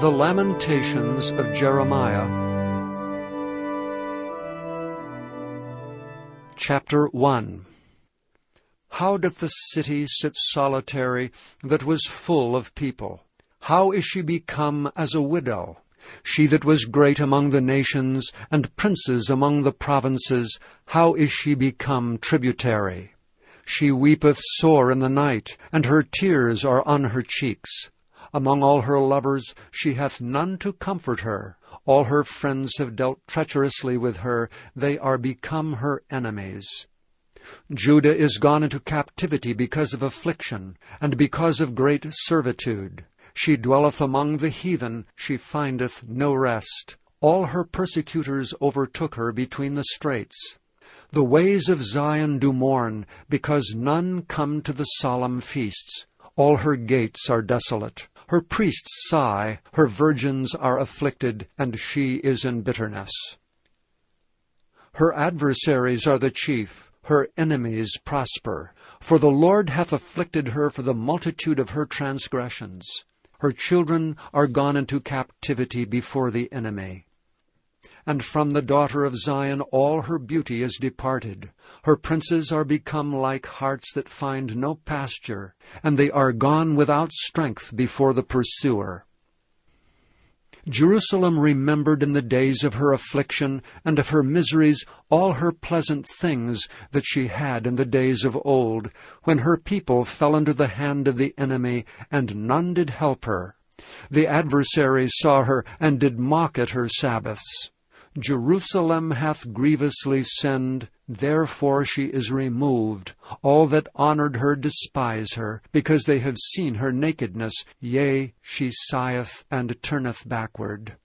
The Lamentations of Jeremiah. Chapter 1. How doth the city sit solitary that was full of people? How is she become as a widow? She that was great among the nations, and princes among the provinces, how is she become tributary? She weepeth sore in the night, and her tears are on her cheeks. Among all her lovers she hath none to comfort her. All her friends have dealt treacherously with her. They are become her enemies. Judah is gone into captivity because of affliction, and because of great servitude. She dwelleth among the heathen, she findeth no rest. All her persecutors overtook her between the straits. The ways of Zion do mourn, because none come to the solemn feasts. All her gates are desolate. Her priests sigh, her virgins are afflicted, and she is in bitterness. Her adversaries are the chief, her enemies prosper. For the Lord hath afflicted her for the multitude of her transgressions. Her children are gone into captivity before the enemy. And from the daughter of Zion all her beauty is departed. Her princes are become like harts that find no pasture, and they are gone without strength before the pursuer. Jerusalem remembered in the days of her affliction and of her miseries all her pleasant things that she had in the days of old, when her people fell under the hand of the enemy, and none did help her. The adversaries saw her, and did mock at her Sabbaths. Jerusalem hath grievously sinned, therefore she is removed. All that honored her despise her, because they have seen her nakedness. Yea, she sigheth and turneth backward.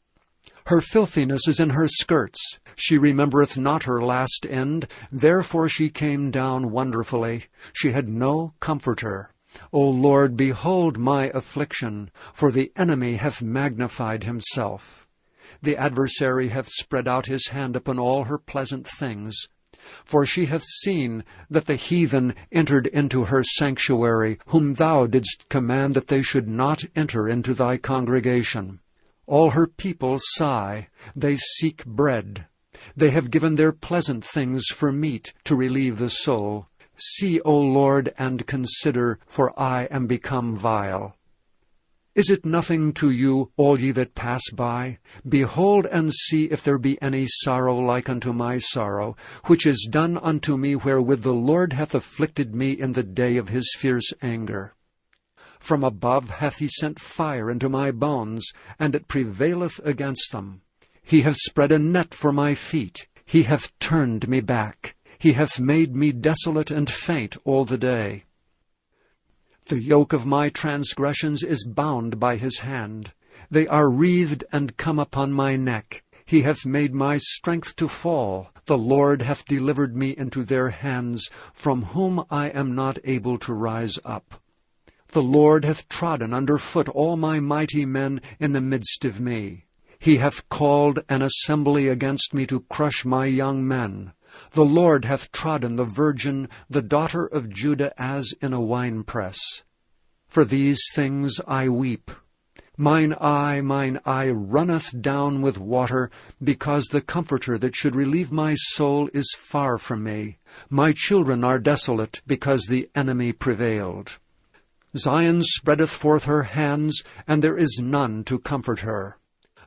Her filthiness is in her skirts. She remembereth not her last end, therefore she came down wonderfully. She had no comforter. O Lord, behold my affliction, for the enemy hath magnified himself. The adversary hath spread out his hand upon all her pleasant things. For she hath seen that the heathen entered into her sanctuary, whom thou didst command that they should not enter into thy congregation. All her people sigh, they seek bread. They have given their pleasant things for meat, to relieve the soul. See, O Lord, and consider, for I am become vile. Is it nothing to you, all ye that pass by? Behold and see if there be any sorrow like unto my sorrow, which is done unto me wherewith the Lord hath afflicted me in the day of his fierce anger. From above hath he sent fire into my bones, and it prevaileth against them. He hath spread a net for my feet. He hath turned me back. He hath made me desolate and faint all the day. The yoke of my transgressions is bound by his hand. They are wreathed and come upon my neck. He hath made my strength to fall. The Lord hath delivered me into their hands, from whom I am not able to rise up. The Lord hath trodden under foot all my mighty men in the midst of me. He hath called an assembly against me to crush my young men. The Lord hath trodden the virgin, the daughter of Judah, as in a winepress. For these things I weep. Mine eye runneth down with water, because the Comforter that should relieve my soul is far from me. My children are desolate, because the enemy prevailed. Zion spreadeth forth her hands, and there is none to comfort her.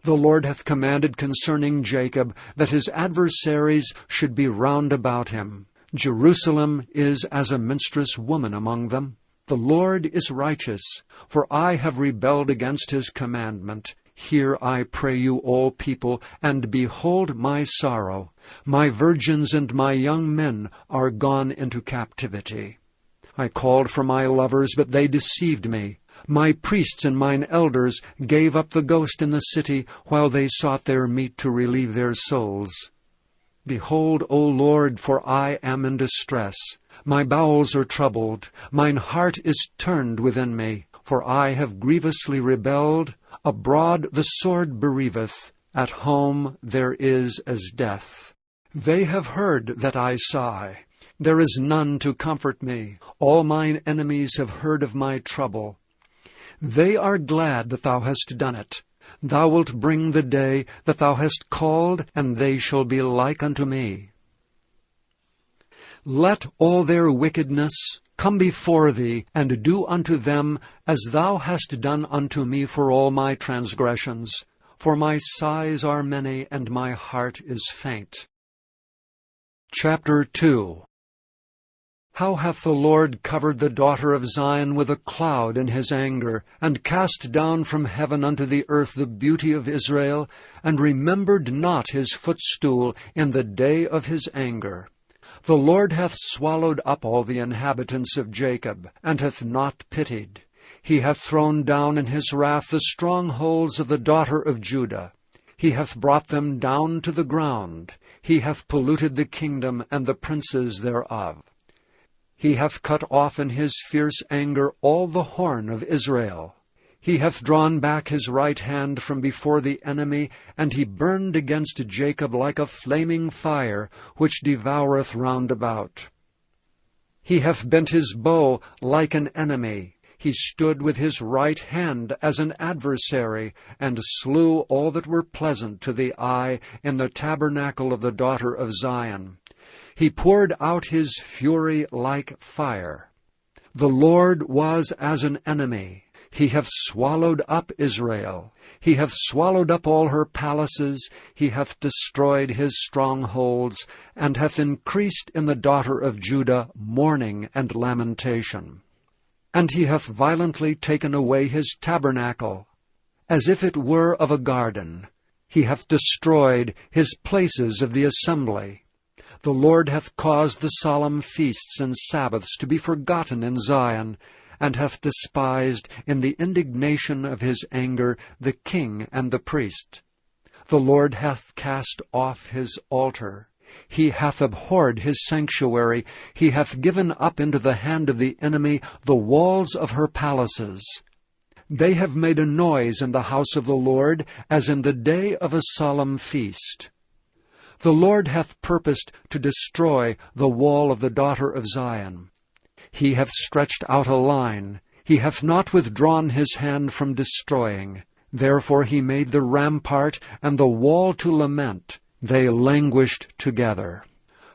The Lord hath commanded concerning Jacob, that his adversaries should be round about him. Jerusalem is as a minstrous woman among them. The Lord is righteous, for I have rebelled against his commandment. Hear, I pray you, all people, and behold my sorrow. My virgins and my young men are gone into captivity. I called for my lovers, but they deceived me. My priests and mine elders gave up the ghost in the city, while they sought their meat to relieve their souls. Behold, O Lord, for I am in distress. My bowels are troubled. Mine heart is turned within me. For I have grievously rebelled. Abroad the sword bereaveth. At home there is as death. They have heard that I sigh. There is none to comfort me. All mine enemies have heard of my trouble. They are glad that thou hast done it. Thou wilt bring the day that thou hast called, and they shall be like unto me. Let all their wickedness come before thee, and do unto them as thou hast done unto me for all my transgressions. For my sighs are many, and my heart is faint. Chapter 2. How hath the Lord covered the daughter of Zion with a cloud in his anger, and cast down from heaven unto the earth the beauty of Israel, and remembered not his footstool in the day of his anger. The Lord hath swallowed up all the inhabitants of Jacob, and hath not pitied. He hath thrown down in his wrath the strongholds of the daughter of Judah. He hath brought them down to the ground. He hath polluted the kingdom and the princes thereof. He hath cut off in his fierce anger all the horn of Israel. He hath drawn back his right hand from before the enemy, and he burned against Jacob like a flaming fire, which devoureth round about. He hath bent his bow like an enemy. He stood with his right hand as an adversary, and slew all that were pleasant to the eye in the tabernacle of the daughter of Zion. He poured out his fury like fire. The Lord was as an enemy. He hath swallowed up Israel. He hath swallowed up all her palaces. He hath destroyed his strongholds, and hath increased in the daughter of Judah mourning and lamentation. And he hath violently taken away his tabernacle, as if it were of a garden. He hath destroyed his places of the assembly. The Lord hath caused the solemn feasts and Sabbaths to be forgotten in Zion, and hath despised in the indignation of his anger the king and the priest. The Lord hath cast off his altar. He hath abhorred his sanctuary. He hath given up into the hand of the enemy the walls of her palaces. They have made a noise in the house of the Lord, as in the day of a solemn feast. The Lord hath purposed to destroy the wall of the daughter of Zion. He hath stretched out a line. He hath not withdrawn his hand from destroying. Therefore he made the rampart and the wall to lament. They languished together.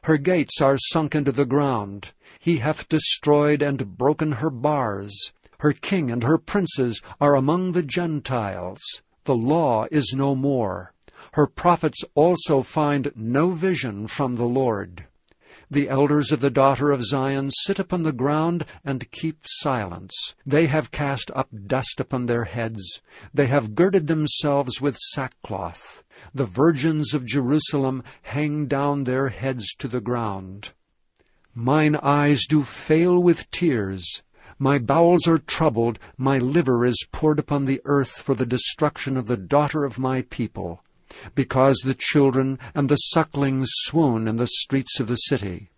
Her gates are sunk into the ground. He hath destroyed and broken her bars. Her king and her princes are among the Gentiles. The law is no more. Her prophets also find no vision from the Lord. The elders of the daughter of Zion sit upon the ground and keep silence. They have cast up dust upon their heads. They have girded themselves with sackcloth. The virgins of Jerusalem hang down their heads to the ground. Mine eyes do fail with tears. My bowels are troubled. My liver is poured upon the earth for the destruction of the daughter of my people, because the children and the sucklings swoon in the streets of the city.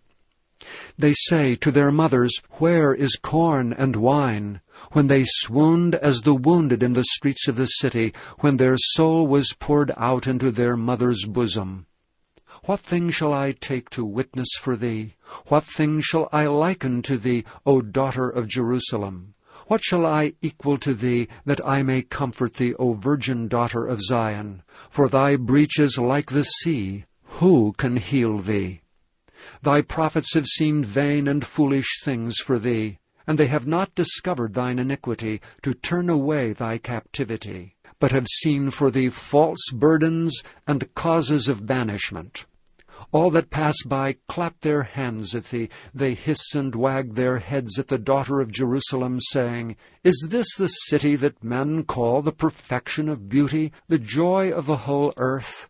They say to their mothers, Where is corn and wine? When they swooned as the wounded in the streets of the city, when their soul was poured out into their mother's bosom. What thing shall I take to witness for thee? What thing shall I liken to thee, O daughter of Jerusalem? What shall I equal to thee, that I may comfort thee, O virgin daughter of Zion? For thy breach is like the sea. Who can heal thee? Thy prophets have seen vain and foolish things for thee, and they have not discovered thine iniquity, to turn away thy captivity, but have seen for thee false burdens and causes of banishment. All that pass by clap their hands at thee. They hiss and wag their heads at the daughter of Jerusalem, saying, Is this the city that men call the perfection of beauty, the joy of the whole earth?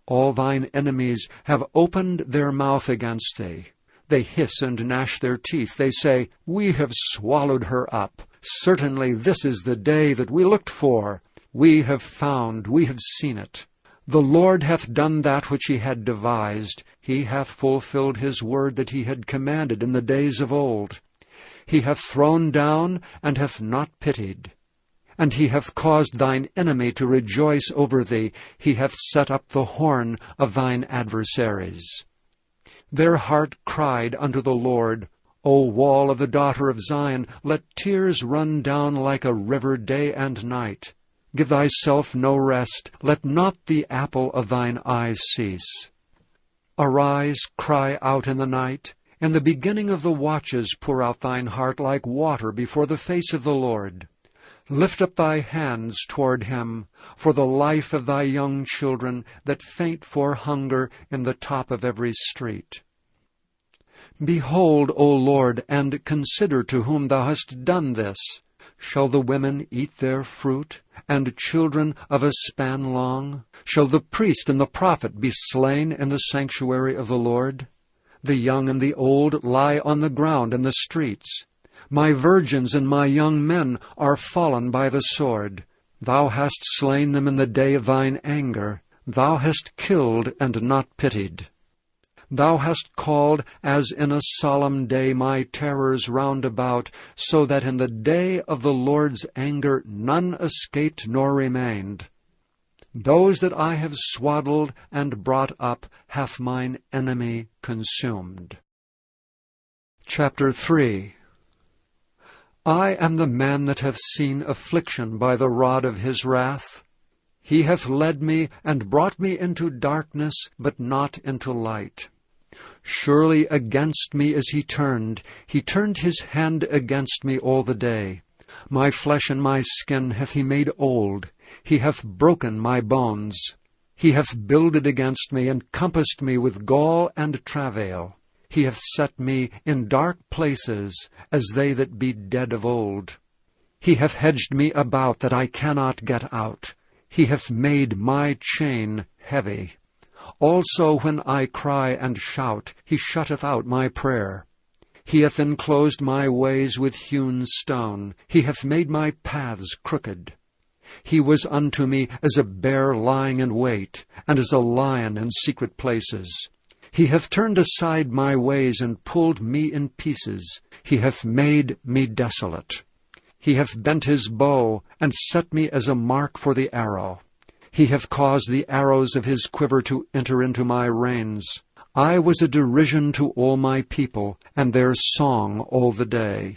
All thine enemies have opened their mouth against thee. They hiss and gnash their teeth. They say, We have swallowed her up. Certainly this is the day that we looked for. We have found, we have seen it. The Lord hath done that which he had devised. He hath fulfilled his word that he had commanded in the days of old. He hath thrown down and hath not pitied. And he hath caused thine enemy to rejoice over thee. He hath set up the horn of thine adversaries. Their heart cried unto the Lord, O wall of the daughter of Zion, let tears run down like a river day and night. Give thyself no rest. Let not the apple of thine eyes cease. Arise, cry out in the night. In the beginning of the watches pour out thine heart like water before the face of the Lord. Lift up thy hands toward him, for the life of thy young children that faint for hunger in the top of every street. Behold, O Lord, and consider to whom thou hast done this. Shall the women eat their fruit, and children of a span long? Shall the priest and the prophet be slain in the sanctuary of the Lord? The young and the old lie on the ground in the streets. My virgins and my young men are fallen by the sword. Thou hast slain them in the day of thine anger. Thou hast killed and not pitied. Thou hast called as in a solemn day my terrors round about, so that in the day of the Lord's anger none escaped nor remained. Those that I have swaddled and brought up hath mine enemy consumed. Chapter 3. I am the man that hath seen affliction by the rod of his wrath. He hath led me and brought me into darkness, but not into light. Surely against me is he turned his hand against me all the day. My flesh and my skin hath he made old. He hath broken my bones. He hath builded against me, and compassed me with gall and travail. He hath set me in dark places, as they that be dead of old. He hath hedged me about, that I cannot get out. He hath made my chain heavy. Also when I cry and shout, he shutteth out my prayer. He hath enclosed my ways with hewn stone. He hath made my paths crooked. He was unto me as a bear lying in wait, and as a lion in secret places. He hath turned aside my ways, and pulled me in pieces. He hath made me desolate. He hath bent his bow, and set me as a mark for the arrow. He hath caused the arrows of his quiver to enter into my reins. I was a derision to all my people, and their song all the day.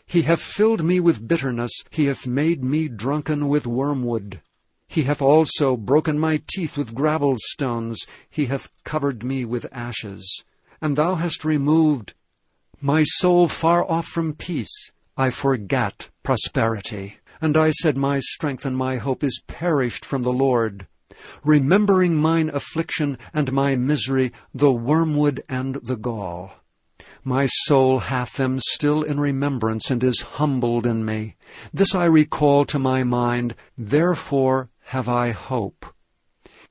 He hath filled me with bitterness. He hath made me drunken with wormwood. He hath also broken my teeth with gravel stones. He hath covered me with ashes. And thou hast removed my soul far off from peace. I forgat prosperity. And I said, my strength and my hope is perished from the Lord. Remembering mine affliction and my misery, the wormwood and the gall. My soul hath them still in remembrance, and is humbled in me. This I recall to my mind, therefore have I hope.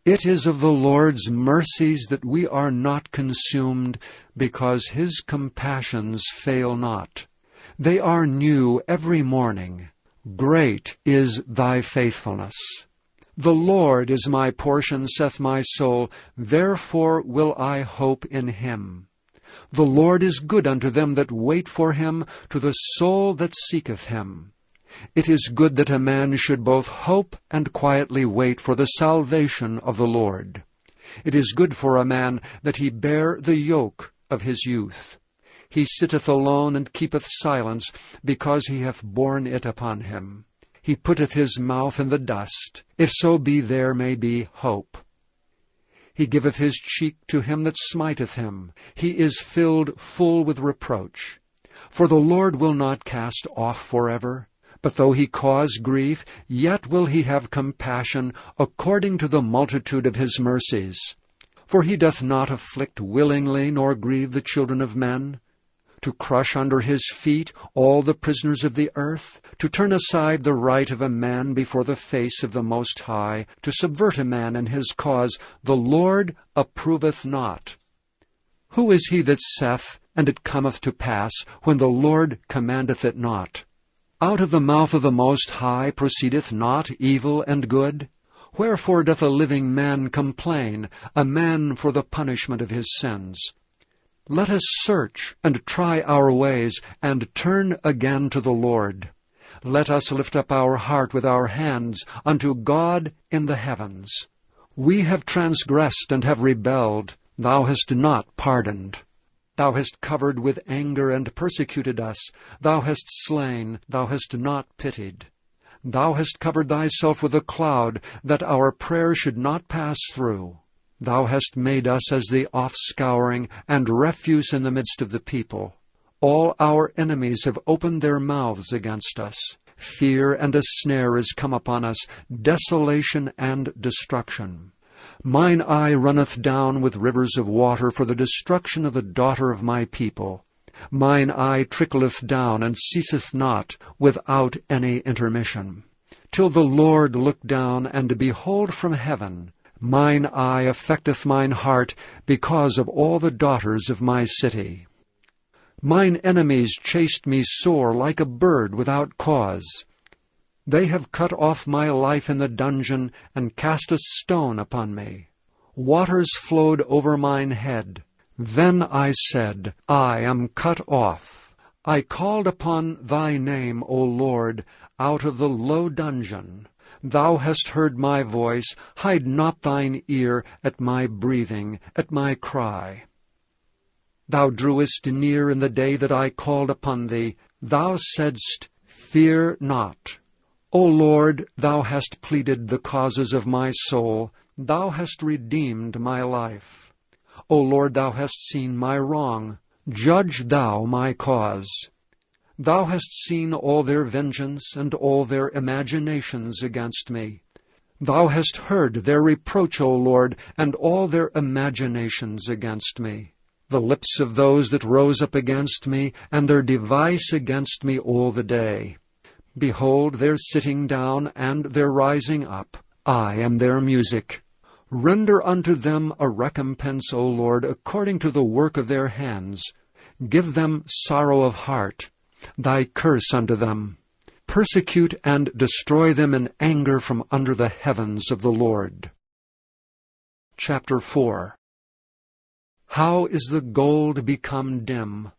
It is of the Lord's mercies that we are not consumed, because his compassions fail not. They are new every morning. Great is thy faithfulness. The Lord is my portion, saith my soul, therefore will I hope in him. The Lord is good unto them that wait for him, to the soul that seeketh him. It is good that a man should both hope and quietly wait for the salvation of the Lord. It is good for a man that he bear the yoke of his youth. He sitteth alone and keepeth silence, because he hath borne it upon him. He putteth his mouth in the dust, if so be there may be hope. He giveth his cheek to him that smiteth him. He is filled full with reproach. For the Lord will not cast off forever. But though he cause grief, yet will he have compassion, according to the multitude of his mercies. For he doth not afflict willingly, nor grieve the children of men. To crush under his feet all the prisoners of the earth, to turn aside the right of a man before the face of the Most High, to subvert a man in his cause, the Lord approveth not. Who is he that saith, and it cometh to pass, when the Lord commandeth it not? Out of the mouth of the Most High proceedeth not evil and good? Wherefore doth a living man complain, a man for the punishment of his sins? Let us search and try our ways, and turn again to the Lord. Let us lift up our heart with our hands unto God in the heavens. We have transgressed and have rebelled. Thou hast not pardoned. Thou hast covered with anger and persecuted us. Thou hast slain. Thou hast not pitied. Thou hast covered thyself with a cloud, that our prayer should not pass through. Thou hast made us as the offscouring and refuse in the midst of the people. All our enemies have opened their mouths against us. Fear and a snare is come upon us, desolation and destruction. Mine eye runneth down with rivers of water for the destruction of the daughter of my people. Mine eye trickleth down and ceaseth not without any intermission. Till the Lord look down and behold from heaven. Mine eye affecteth mine heart because of all the daughters of my city. Mine enemies chased me sore like a bird without cause. They have cut off my life in the dungeon, and cast a stone upon me. Waters flowed over mine head. Then I said, I am cut off. I called upon thy name, O Lord, out of the low dungeon. Thou hast heard my voice. Hide not thine ear at my breathing, at my cry. Thou drewest near in the day that I called upon thee. Thou saidst, Fear not. O Lord, thou hast pleaded the causes of my soul. Thou hast redeemed my life. O Lord, thou hast seen my wrong. Judge thou my cause. Thou hast seen all their vengeance and all their imaginations against me. Thou hast heard their reproach, O Lord, and all their imaginations against me. The lips of those that rose up against me, and their device against me all the day. Behold, their sitting down and their rising up. I am their music. Render unto them a recompense, O Lord, according to the work of their hands. Give them sorrow of heart, thy curse unto them. Persecute and destroy them in anger from under the heavens of the Lord. Chapter 4. How is the gold become dim?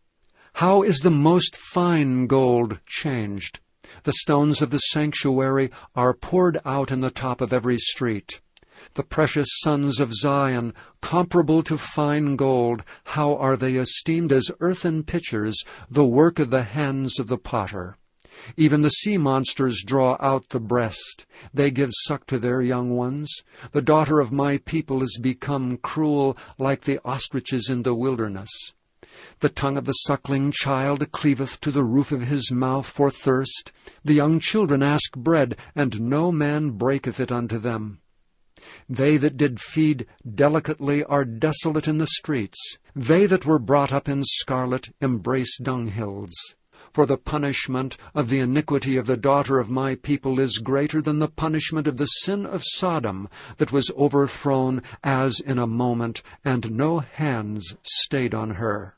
How is the most fine gold changed? The stones of the sanctuary are poured out in the top of every street. The precious sons of Zion, comparable to fine gold, how are they esteemed as earthen pitchers, the work of the hands of the potter. Even the sea monsters draw out the breast. They give suck to their young ones. The daughter of my people is become cruel, like the ostriches in the wilderness. The tongue of the suckling child cleaveth to the roof of his mouth for thirst. The young children ask bread, and no man breaketh it unto them. They that did feed delicately are desolate in the streets. They that were brought up in scarlet embrace dunghills. For the punishment of the iniquity of the daughter of my people is greater than the punishment of the sin of Sodom, that was overthrown as in a moment, and no hands stayed on her.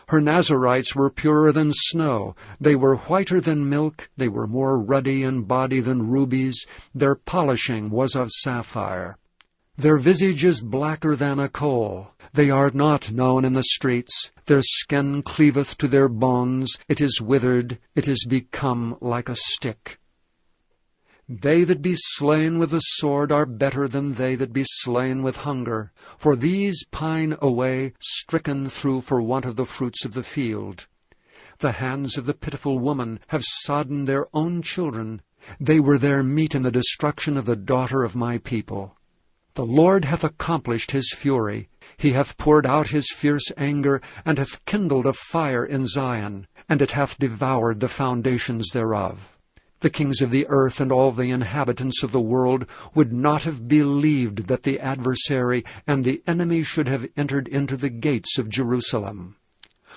Her Nazarites were purer than snow. They were whiter than milk. They were more ruddy in body than rubies. Their polishing was of sapphire. Their visage is blacker than a coal. They are not known in the streets. Their skin cleaveth to their bones. It is withered. It is become like a stick. They that be slain with the sword are better than they that be slain with hunger. For these pine away, stricken through for want of the fruits of the field. The hands of the pitiful woman have sodden their own children. They were their meat in the destruction of the daughter of my people. The Lord hath accomplished his fury. He hath poured out his fierce anger, and hath kindled a fire in Zion, and it hath devoured the foundations thereof. The kings of the earth and all the inhabitants of the world would not have believed that the adversary and the enemy should have entered into the gates of Jerusalem.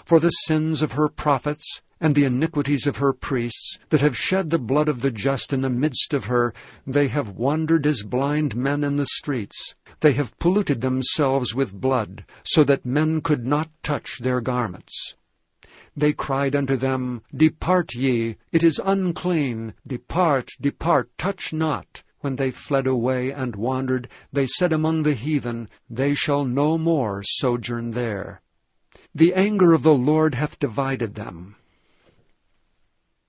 For the sins of her prophets and the iniquities of her priests, that have shed the blood of the just in the midst of her, they have wandered as blind men in the streets. They have polluted themselves with blood, so that men could not touch their garments. They cried unto them, Depart ye, it is unclean. Depart, depart, touch not. When they fled away and wandered, they said among the heathen, They shall no more sojourn there. The anger of the Lord hath divided them.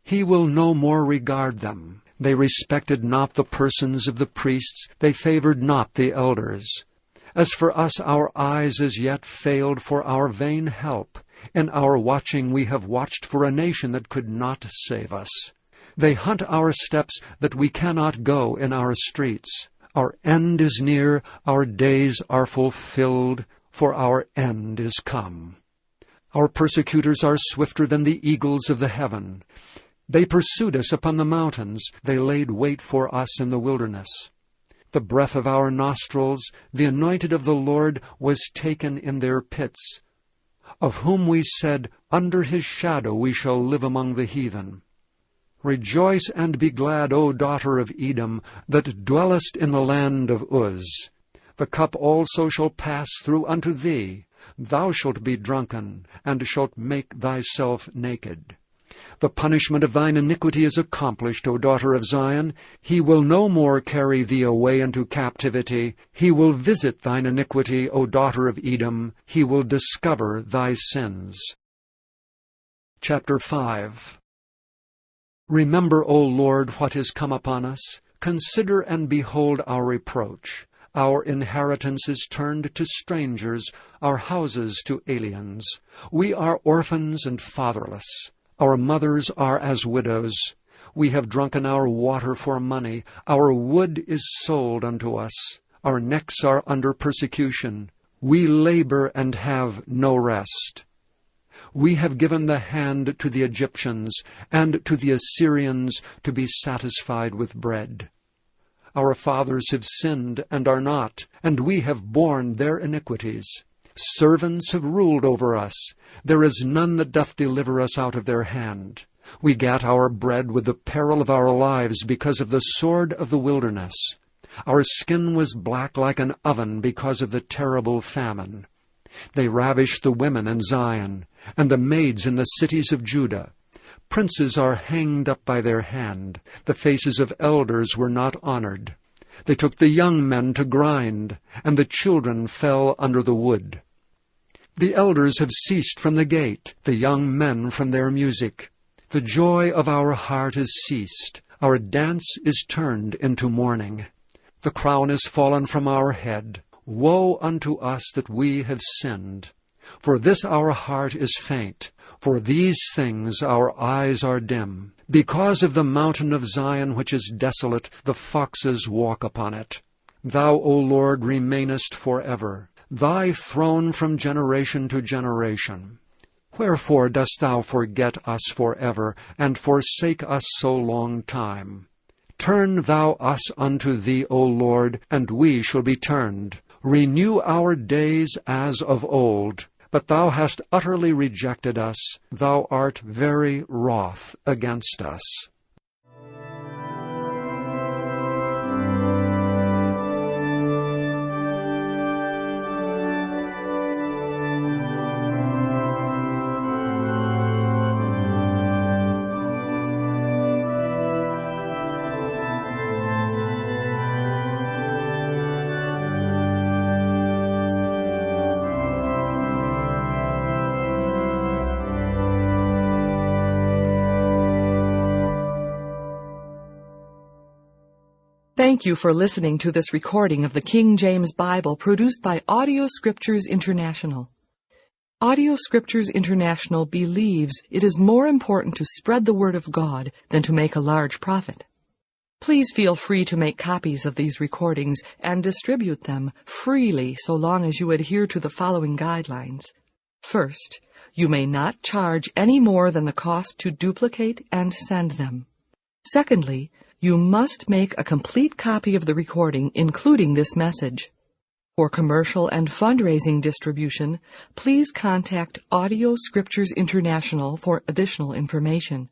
He will no more regard them. They respected not the persons of the priests. They favored not the elders. As for us, our eyes as yet failed for our vain help. In our watching we have watched for a nation that could not save us. They hunt our steps that we cannot go in our streets. Our end is near, our days are fulfilled, for our end is come. Our persecutors are swifter than the eagles of the heaven. They pursued us upon the mountains, they laid wait for us in the wilderness. The breath of our nostrils, the anointed of the Lord, was taken in their pits, of whom we said, Under his shadow we shall live among the heathen. Rejoice and be glad, O daughter of Edom, that dwellest in the land of Uz. The cup also shall pass through unto thee. Thou shalt be drunken, and shalt make thyself naked. The punishment of thine iniquity is accomplished, O daughter of Zion. He will no more carry thee away into captivity. He will visit thine iniquity, O daughter of Edom. He will discover thy sins. Chapter 5. Remember, O Lord, what is come upon us. Consider and behold our reproach. Our inheritance is turned to strangers, our houses to aliens. We are orphans and fatherless. Our mothers are as widows. We have drunken our water for money. Our wood is sold unto us. Our necks are under persecution. We labor and have no rest. We have given the hand to the Egyptians, and to the Assyrians to be satisfied with bread. Our fathers have sinned and are not, and we have borne their iniquities. Servants have ruled over us. There is none that doth deliver us out of their hand. We gat our bread with the peril of our lives because of the sword of the wilderness. Our skin was black like an oven because of the terrible famine. They ravished the women in Zion, and the maids in the cities of Judah. Princes are hanged up by their hand. The faces of elders were not honored. They took the young men to grind, and the children fell under the wood. The elders have ceased from the gate, the young men from their music. The joy of our heart is ceased. Our dance is turned into mourning. The crown is fallen from our head. Woe unto us that we have sinned! For this our heart is faint. For these things our eyes are dim. Because of the mountain of Zion which is desolate, the foxes walk upon it. Thou, O Lord, remainest forever. Thy throne from generation to generation. Wherefore dost thou forget us forever, and forsake us so long time? Turn thou us unto thee, O Lord, and we shall be turned. Renew our days as of old. But thou hast utterly rejected us. Thou art very wroth against us. Thank you for listening to this recording of the King James Bible produced by Audio Scriptures International. Audio Scriptures International believes it is more important to spread the Word of God than to make a large profit. Please feel free to make copies of these recordings and distribute them freely so long as you adhere to the following guidelines. First, you may not charge any more than the cost to duplicate and send them. Secondly, you must make a complete copy of the recording, including this message. For commercial and fundraising distribution, please contact Audio Scriptures International for additional information.